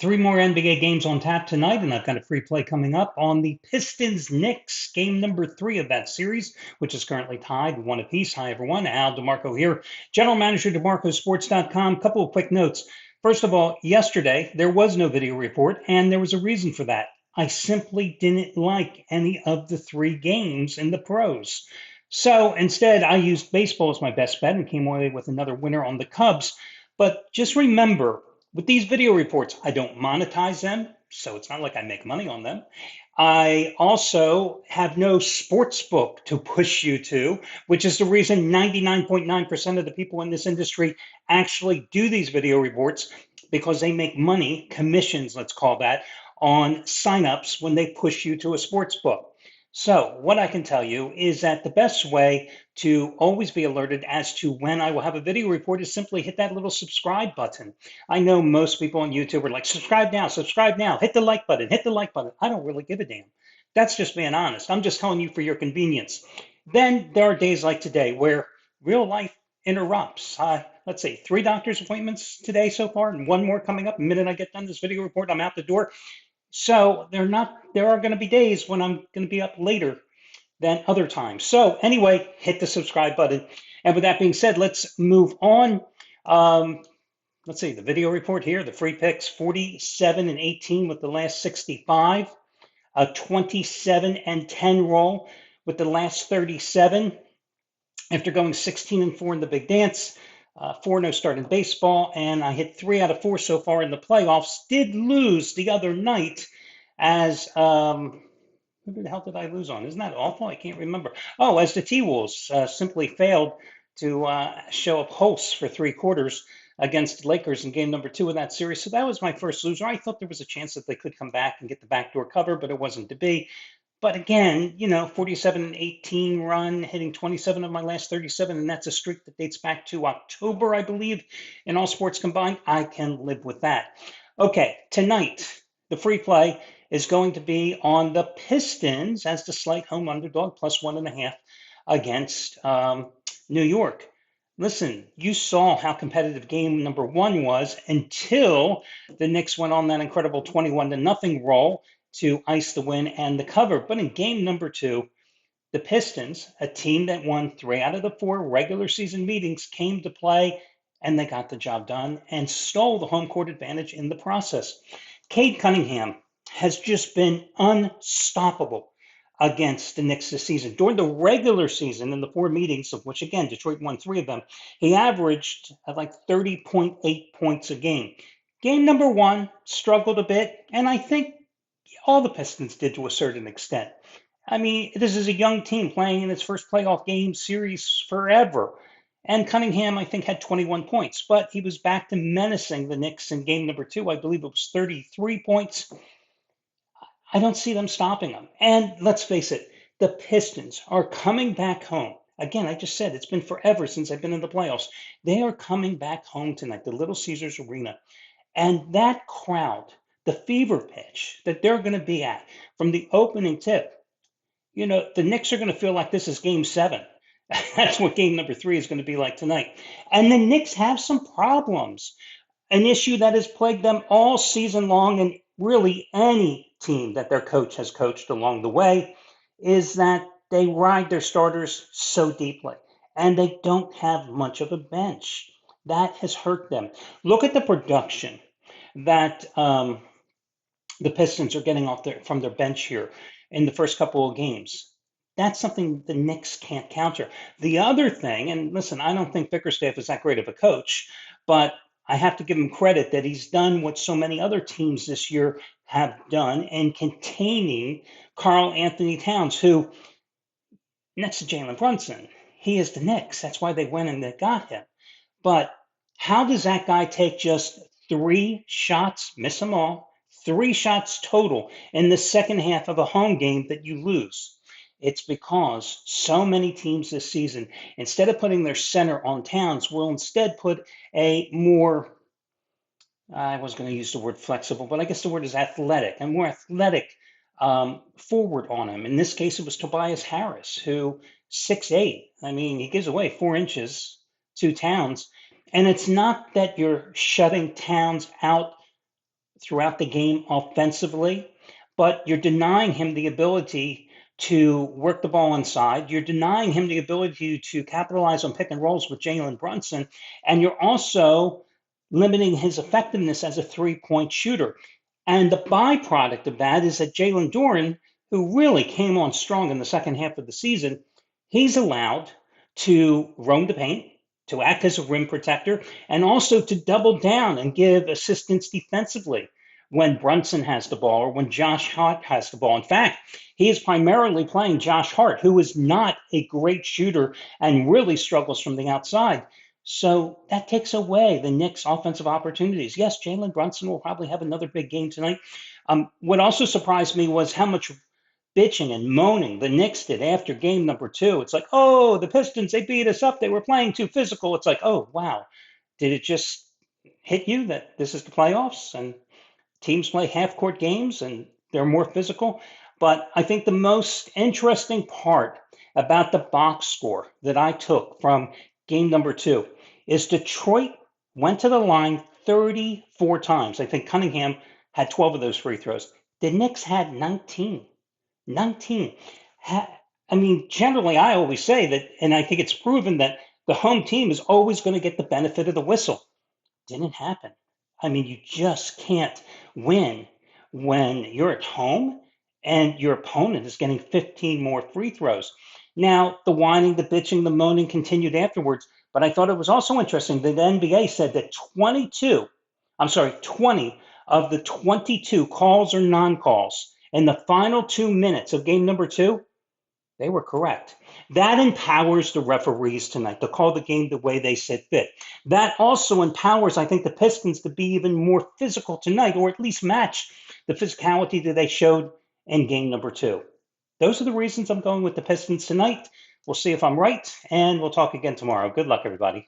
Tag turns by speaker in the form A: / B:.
A: Three more NBA games on tap tonight, and I've got a free play coming up on the Pistons Knicks, game number 3 of that series, which is currently tied one apiece. Hi, everyone. Al DeMarco here, general manager, DeMarcosports.com. Couple of quick notes. First of all, yesterday there was no video report, and there was a reason for that. I simply didn't like any of the 3 games in the pros. So instead, I used baseball as my best bet and came away with another winner on the Cubs. But just remember, with these video reports, I don't monetize them, so it's not like I make money on them. I also have no sports book to push you to, which is the reason 99.9% of the people in this industry actually do these video reports, because they make money, commissions, let's call that, on signups when they push you to a sports book. So what I can tell you is that the best way to always be alerted as to when I will have a video report is simply hit that little subscribe button. I know most people on YouTube are like, subscribe now, hit the like button, hit the like button. I don't really give a damn. That's just being honest. I'm just telling you for your convenience. Then there are days like today where real life interrupts. Let's see, 3 doctor's appointments today so far, and 1 more coming up. The minute I get done this video report, I'm out the door. So there are going to be days when I'm going to be up later than other times. So anyway, hit the subscribe button. And with that being said, let's move on. Let's see, the video report here, the free picks, 47 and 18 with the last 65, a 27 and 10 roll with the last 37. After going 16 and 4 in the big dance, 4-0 start in baseball, and I hit 3 out of 4 so far in the playoffs. Did lose the other night as, who the hell did I lose on? Isn't that awful? I can't remember. Oh, as the T-Wolves simply failed to show up hosts for 3 quarters against Lakers in game number 2 of that series. So that was my first loser. I thought there was a chance that they could come back and get the backdoor cover, but it wasn't to be. But again, 47 and 18 run, hitting 27 of my last 37, and that's a streak that dates back to October, I believe, in all sports combined. I can live with that. Okay, tonight, the free play is going to be on the Pistons as the slight home underdog, plus 1.5 against New York. Listen, you saw how competitive game number 1 was until the Knicks went on that incredible 21-0 roll to ice the win and the cover. But in game number 2, the Pistons, a team that won 3 out of the 4 regular season meetings, came to play, and they got the job done and stole the home court advantage in the process. Cade Cunningham has just been unstoppable against the Knicks this season. During the regular season, in the 4 meetings, of which, again, Detroit won 3 of them, he averaged like 30.8 points a game. Game number 1 struggled a bit, and I think all the Pistons did to a certain extent. I mean, this is a young team playing in its first playoff game series forever. And Cunningham, I think, had 21 points, but he was back to menacing the Knicks in game number 2. I believe it was 33 points. I don't see them stopping him. And let's face it, the Pistons are coming back home. Again, I just said it's been forever since I've been in the playoffs. They are coming back home tonight, the Little Caesars Arena. And that crowd, the fever pitch that they're going to be at from the opening tip, the Knicks are going to feel like this is game 7. That's what game number 3 is going to be like tonight. And the Knicks have some problems. An issue that has plagued them all season long, and really any team that their coach has coached along the way, is that they ride their starters so deeply, and they don't have much of a bench. That has hurt them. Look at the production that the Pistons are getting from their bench here in the first couple of games. That's something the Knicks can't counter. The other thing, and listen, I don't think Bickerstaff is that great of a coach, but I have to give him credit that he's done what so many other teams this year have done in containing Karl Anthony Towns, who, next to Jalen Brunson, he is the Knicks. That's why they went and they got him. But how does that guy take just 3 shots, miss them all, 3 shots total in the second half of a home game that you lose? It's because so many teams this season, instead of putting their center on Towns, will instead put a more, I was going to use the word flexible, but I guess the word is athletic, a more athletic forward on him. In this case, it was Tobias Harris, who 6'8". I mean, he gives away 4 inches to Towns. And it's not that you're shutting Towns out throughout the game offensively, but you're denying him the ability to work the ball inside. You're denying him the ability to capitalize on pick and rolls with Jalen Brunson. And you're also limiting his effectiveness as a 3-point shooter. And the byproduct of that is that Jalen Duren, who really came on strong in the second half of the season, he's allowed to roam the paint, to act as a rim protector, and also to double down and give assistance defensively when Brunson has the ball or when Josh Hart has the ball. In fact, he is primarily playing Josh Hart, who is not a great shooter and really struggles from the outside. So that takes away the Knicks' offensive opportunities. Yes, Jalen Brunson will probably have another big game tonight. What also surprised me was how much bitching and moaning the Knicks did after game number 2. It's like, oh, the Pistons, they beat us up. They were playing too physical. It's like, oh, wow. Did it just hit you that this is the playoffs and teams play half-court games and they're more physical? But I think the most interesting part about the box score that I took from game number 2 is Detroit went to the line 34 times. I think Cunningham had 12 of those free throws. The Knicks had 19. 19. I mean, generally, I always say that, and I think it's proven that the home team is always going to get the benefit of the whistle. Didn't happen. I mean, you just can't win when you're at home and your opponent is getting 15 more free throws. Now, the whining, the bitching, the moaning continued afterwards, but I thought it was also interesting that the NBA said that 20 of the 22 calls or non-calls in the final 2 minutes of game number 2, they were correct. That empowers the referees tonight to call the game the way they see fit. That also empowers, I think, the Pistons to be even more physical tonight, or at least match the physicality that they showed in game number 2. Those are the reasons I'm going with the Pistons tonight. We'll see if I'm right, and we'll talk again tomorrow. Good luck, everybody.